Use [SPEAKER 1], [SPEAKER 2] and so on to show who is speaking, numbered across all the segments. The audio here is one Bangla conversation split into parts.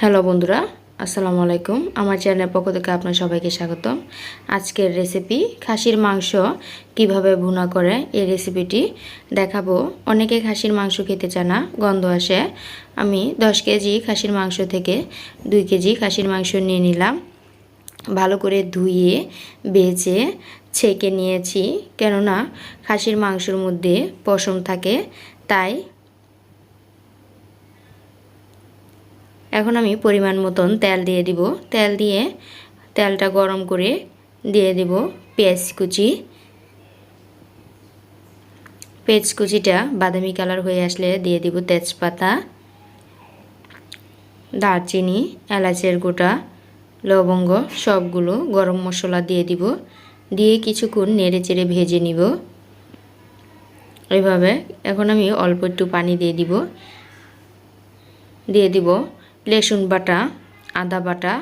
[SPEAKER 1] হ্যালো বন্ধুরা, আসসালামু আলাইকুম। আমার চ্যানেলের পক্ষ থেকে আপনার সবাইকে স্বাগতম। আজকের রেসিপি খাসির মাংস কিভাবে ভুনা করে এই রেসিপিটি দেখাবো। অনেকে খাসির মাংস খেতে চায় না, গন্ধ আসে। আমি 10 কেজি খাসির মাংস থেকে 2 কেজি খাসির মাংস নিয়ে নিলাম। ভালো করে ধুয়ে বেছে ছেঁকে নিয়েছি, কেননা খাসির মাংসের মধ্যে পশম থাকে, তাই। এখন আমি পরিমাণ মতন তেল দিয়ে দিব। তেল দিয়ে তেলটা গরম করে দিয়ে দিব পেঁয়াজ কুচি। পেঁয়াজ কুচিটা বাদামি কালার হয়ে আসলে দিয়ে দিব তেজপাতা, দারচিনি, এলাচের গোটা, লবঙ্গ সবগুলো, গরম মশলা দিয়ে দিব। দিয়ে কিছুক্ষণ নেড়ে চেড়ে ভেজে নিব এইভাবে। এখন আমি অল্প একটু পানি দিয়ে দিব রসুন বাটা, আদা বাটা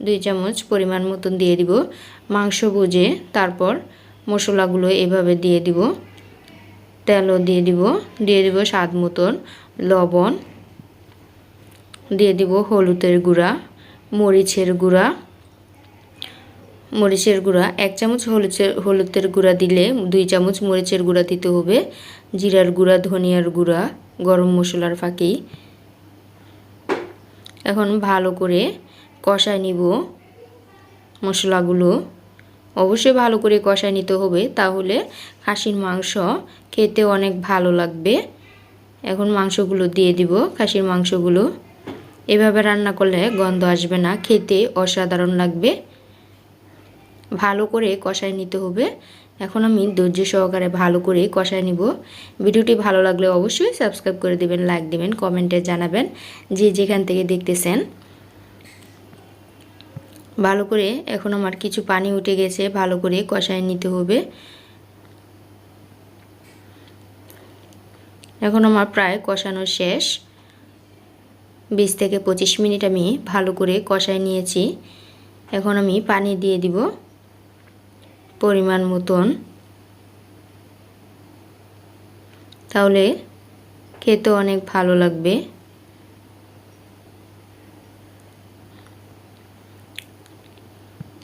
[SPEAKER 1] 2 চামচ পরিমাণ মতন দিয়ে দিব। মাংস বুঝে তারপর মশলাগুলো এভাবে দিয়ে দিব। তেলও দিয়ে দিব স্বাদ মতন লবণ, দিয়ে দিব হলুদের গুঁড়া, মরিচের গুঁড়া 1 চামচ হলুদের গুঁড়া দিলে 2 চামচ মরিচের গুঁড়া দিতে হবে। জিরার গুঁড়া, ধনিয়ার গুঁড়া, গরম মশলার ফাঁকি। এখন ভালো করে কষায় নিব মশলাগুলো। অবশ্যই ভালো করে কষায় নিতে হবে, তাহলে খাসির মাংস খেতে অনেক ভালো লাগবে। এখন মাংসগুলো দিয়ে দিব। খাসির মাংসগুলো এভাবে রান্না করলে গন্ধ আসবে না, খেতে অসাধারণ লাগবে। ভালো করে কষায় নিতে হবে। এখন আমি ধৈর্য সহকারে ভালো করে কষায় নিব। ভিডিওটি ভালো লাগলে অবশ্যই সাবস্ক্রাইব করে দিবেন, লাইক দিবেন, কমেন্টে জানাবেন যে যেখান থেকে দেখতেছেন। ভালো করে এখন আমার কিছু পানি উঠে গেছে, ভালো করে কষায় নিতে হবে। এখন আমার প্রায় কষানো শেষ। 20 থেকে 25 মিনিট আমি ভালো করে কষায় নিয়েছি। এখন আমি পানি দিয়ে দিব পরিমাণ মতন, তাহলে খেতে অনেক ভালো লাগবে।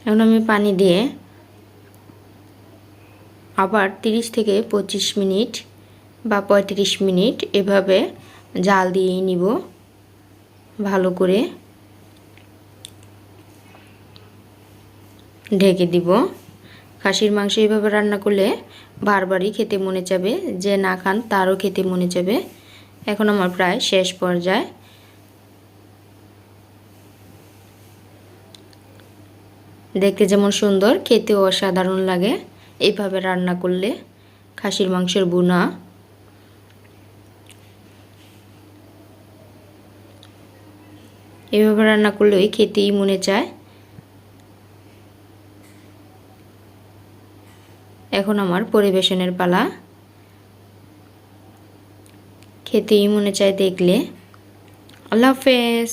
[SPEAKER 1] এখন আমি পানি দিয়ে আবার 30 থেকে 25 মিনিট বা 35 মিনিট এভাবে জাল দিয়ে নিব। ভালো করে ঢেকে দিব। খাসির মাংস এভাবে রান্না করলে বারবারই খেতে মনে চাবে, যে না খান তারও খেতে মনে চাবে। এখন আমার প্রায় শেষ পর্যায়ে। দেখতে যেমন সুন্দর, খেতেও অসাধারণ লাগে এইভাবে রান্না করলে। খাসির মাংসের ভুনা এভাবে রান্না করলেই খেতেই মনে চায়। এখন আমার পরিবেশনের পালা। খেতেই মনে চায় দেখলে। আল্লাহ হাফেজ।